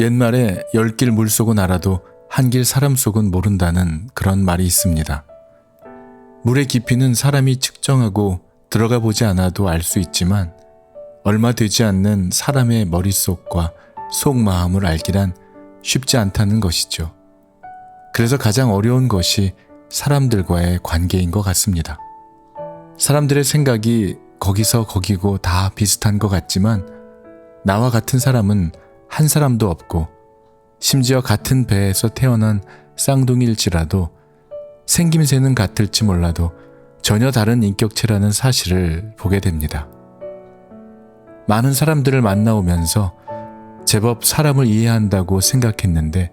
옛말에 10길 물속은 알아도 한 길 사람 속은 모른다는 그런 말이 있습니다. 물의 깊이는 사람이 측정하고 들어가 보지 않아도 알 수 있지만 얼마 되지 않는 사람의 머릿속과 속마음을 알기란 쉽지 않다는 것이죠. 그래서 가장 어려운 것이 사람들과의 관계인 것 같습니다. 사람들의 생각이 거기서 거기고 다 비슷한 것 같지만 나와 같은 사람은 한 사람도 없고 심지어 같은 배에서 태어난 쌍둥이일지라도 생김새는 같을지 몰라도 전혀 다른 인격체라는 사실을 보게 됩니다. 많은 사람들을 만나오면서 제법 사람을 이해한다고 생각했는데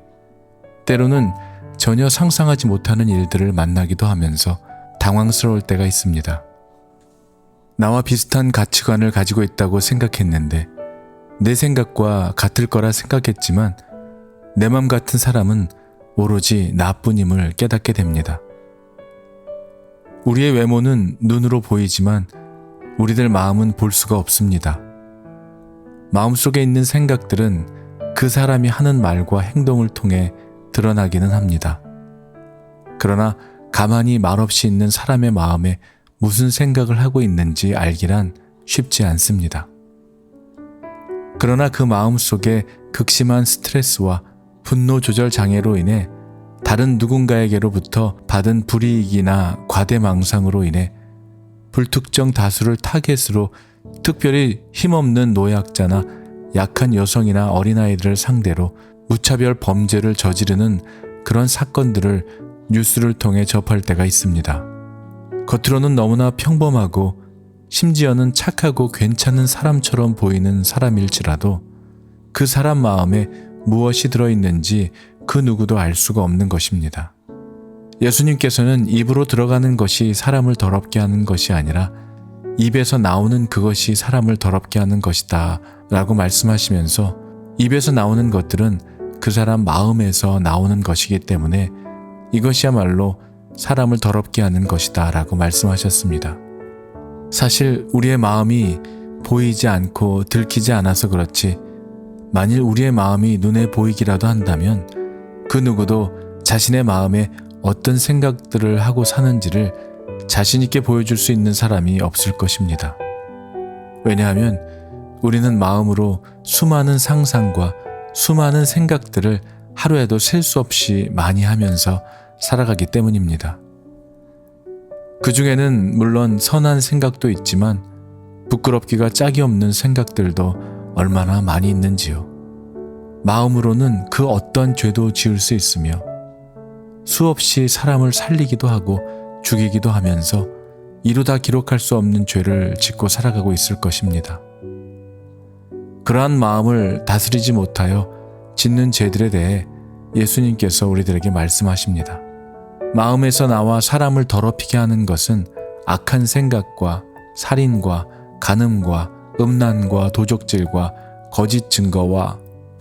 때로는 전혀 상상하지 못하는 일들을 만나기도 하면서 당황스러울 때가 있습니다. 나와 비슷한 가치관을 가지고 있다고 생각했는데 내 생각과 같을 거라 생각했지만 내 맘 같은 사람은 오로지 나뿐임을 깨닫게 됩니다. 우리의 외모는 눈으로 보이지만 우리들 마음은 볼 수가 없습니다. 마음속에 있는 생각들은 그 사람이 하는 말과 행동을 통해 드러나기는 합니다. 그러나 가만히 말없이 있는 사람의 마음에 무슨 생각을 하고 있는지 알기란 쉽지 않습니다. 그러나 그 마음 속에 극심한 스트레스와 분노 조절 장애로 인해 다른 누군가에게로부터 받은 불이익이나 과대망상으로 인해 불특정 다수를 타겟으로 특별히 힘없는 노약자나 약한 여성이나 어린아이들을 상대로 무차별 범죄를 저지르는 그런 사건들을 뉴스를 통해 접할 때가 있습니다. 겉으로는 너무나 평범하고 심지어는 착하고 괜찮은 사람처럼 보이는 사람일지라도 그 사람 마음에 무엇이 들어있는지 그 누구도 알 수가 없는 것입니다. 예수님께서는 입으로 들어가는 것이 사람을 더럽게 하는 것이 아니라 입에서 나오는 그것이 사람을 더럽게 하는 것이다 라고 말씀하시면서 입에서 나오는 것들은 그 사람 마음에서 나오는 것이기 때문에 이것이야말로 사람을 더럽게 하는 것이다 라고 말씀하셨습니다. 사실 우리의 마음이 보이지 않고 들키지 않아서 그렇지 만일 우리의 마음이 눈에 보이기라도 한다면 그 누구도 자신의 마음에 어떤 생각들을 하고 사는지를 자신 있게 보여줄 수 있는 사람이 없을 것입니다. 왜냐하면 우리는 마음으로 수많은 상상과 수많은 생각들을 하루에도 셀 수 없이 많이 하면서 살아가기 때문입니다. 그 중에는 물론 선한 생각도 있지만 부끄럽기가 짝이 없는 생각들도 얼마나 많이 있는지요. 마음으로는 그 어떤 죄도 지을 수 있으며 수없이 사람을 살리기도 하고 죽이기도 하면서 이루다 기록할 수 없는 죄를 짓고 살아가고 있을 것입니다. 그러한 마음을 다스리지 못하여 짓는 죄들에 대해 예수님께서 우리들에게 말씀하십니다. 마음에서 나와 사람을 더럽히게 하는 것은 악한 생각과 살인과 간음과 음란과 도적질과 거짓 증거와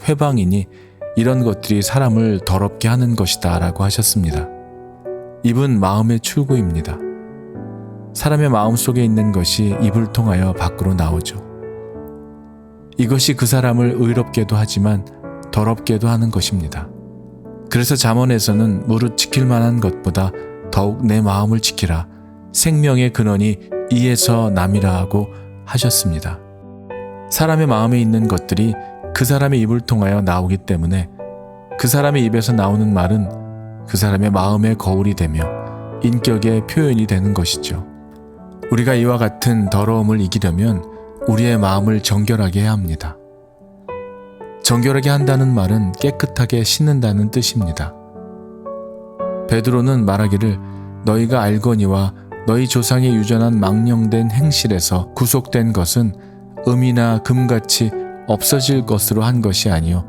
회방이니 이런 것들이 사람을 더럽게 하는 것이다 라고 하셨습니다. 입은 마음의 출구입니다. 사람의 마음 속에 있는 것이 입을 통하여 밖으로 나오죠. 이것이 그 사람을 의롭게도 하지만 더럽게도 하는 것입니다. 그래서 잠언에서는 무릇 지킬 만한 것보다 더욱 내 마음을 지키라. 생명의 근원이 이에서 남이라 하고 하셨습니다. 사람의 마음에 있는 것들이 그 사람의 입을 통하여 나오기 때문에 그 사람의 입에서 나오는 말은 그 사람의 마음의 거울이 되며 인격의 표현이 되는 것이죠. 우리가 이와 같은 더러움을 이기려면 우리의 마음을 정결하게 해야 합니다. 정결하게 한다는 말은 깨끗하게 씻는다는 뜻입니다. 베드로는 말하기를 너희가 알거니와 너희 조상의 유전한 망령된 행실에서 구속된 것은 음이나 금같이 없어질 것으로 한 것이 아니요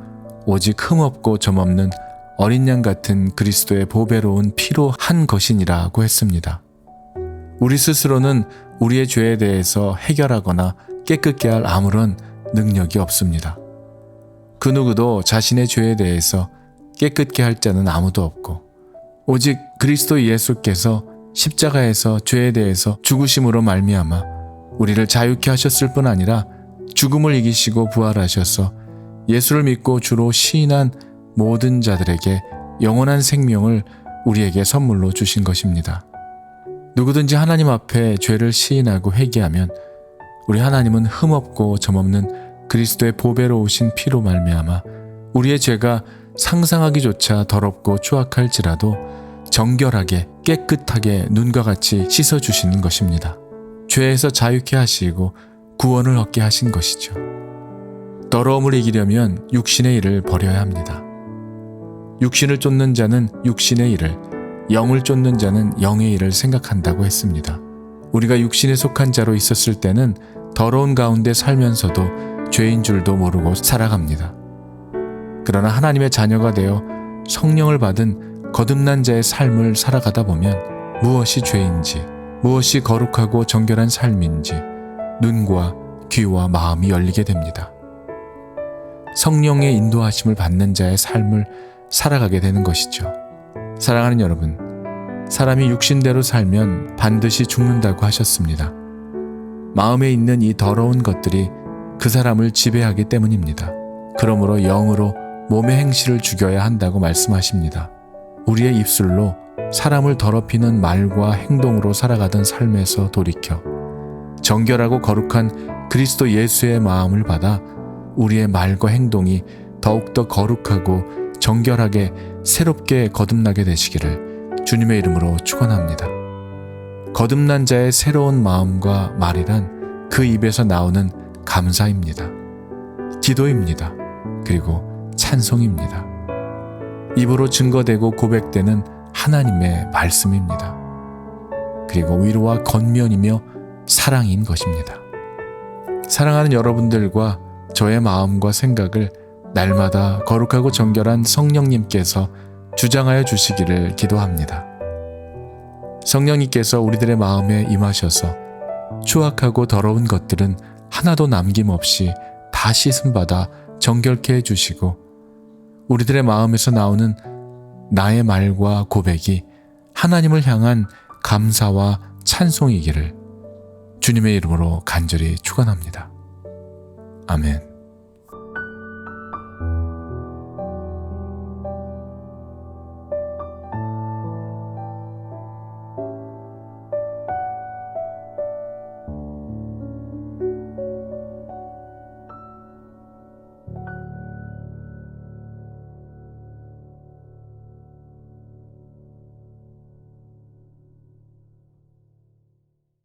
오직 흠없고 점없는 어린 양 같은 그리스도의 보배로운 피로 한 것이니라고 했습니다. 우리 스스로는 우리의 죄에 대해서 해결하거나 깨끗게 할 아무런 능력이 없습니다. 그 누구도 자신의 죄에 대해서 깨끗게 할 자는 아무도 없고 오직 그리스도 예수께서 십자가에서 죄에 대해서 죽으심으로 말미암아 우리를 자유케 하셨을 뿐 아니라 죽음을 이기시고 부활하셔서 예수를 믿고 주로 시인한 모든 자들에게 영원한 생명을 우리에게 선물로 주신 것입니다. 누구든지 하나님 앞에 죄를 시인하고 회개하면 우리 하나님은 흠없고 점없는 그리스도의 보배로 오신 피로 말미암아 우리의 죄가 상상하기조차 더럽고 추악할지라도 정결하게 깨끗하게 눈과 같이 씻어주시는 것입니다. 죄에서 자유케 하시고 구원을 얻게 하신 것이죠. 더러움을 이기려면 육신의 일을 버려야 합니다. 육신을 쫓는 자는 육신의 일을, 영을 쫓는 자는 영의 일을 생각한다고 했습니다. 우리가 육신에 속한 자로 있었을 때는 더러운 가운데 살면서도 죄인 줄도 모르고 살아갑니다. 그러나 하나님의 자녀가 되어 성령을 받은 거듭난 자의 삶을 살아가다 보면 무엇이 죄인지, 무엇이 거룩하고 정결한 삶인지 눈과 귀와 마음이 열리게 됩니다. 성령의 인도하심을 받는 자의 삶을 살아가게 되는 것이죠. 사랑하는 여러분, 사람이 육신대로 살면 반드시 죽는다고 하셨습니다. 마음에 있는 이 더러운 것들이 그 사람을 지배하기 때문입니다. 그러므로 영으로 몸의 행실을 죽여야 한다고 말씀하십니다. 우리의 입술로 사람을 더럽히는 말과 행동으로 살아가던 삶에서 돌이켜 정결하고 거룩한 그리스도 예수의 마음을 받아 우리의 말과 행동이 더욱더 거룩하고 정결하게 새롭게 거듭나게 되시기를 주님의 이름으로 축원합니다. 거듭난 자의 새로운 마음과 말이란 그 입에서 나오는 감사입니다. 기도입니다. 그리고 찬송입니다. 입으로 증거되고 고백되는 하나님의 말씀입니다. 그리고 위로와 권면이며 사랑인 것입니다. 사랑하는 여러분들과 저의 마음과 생각을 날마다 거룩하고 정결한 성령님께서 주장하여 주시기를 기도합니다. 성령님께서 우리들의 마음에 임하셔서 추악하고 더러운 것들은 하나도 남김없이 다 씻음받아 정결케 해주시고 우리들의 마음에서 나오는 나의 말과 고백이 하나님을 향한 감사와 찬송이기를 주님의 이름으로 간절히 축원합니다. 아멘.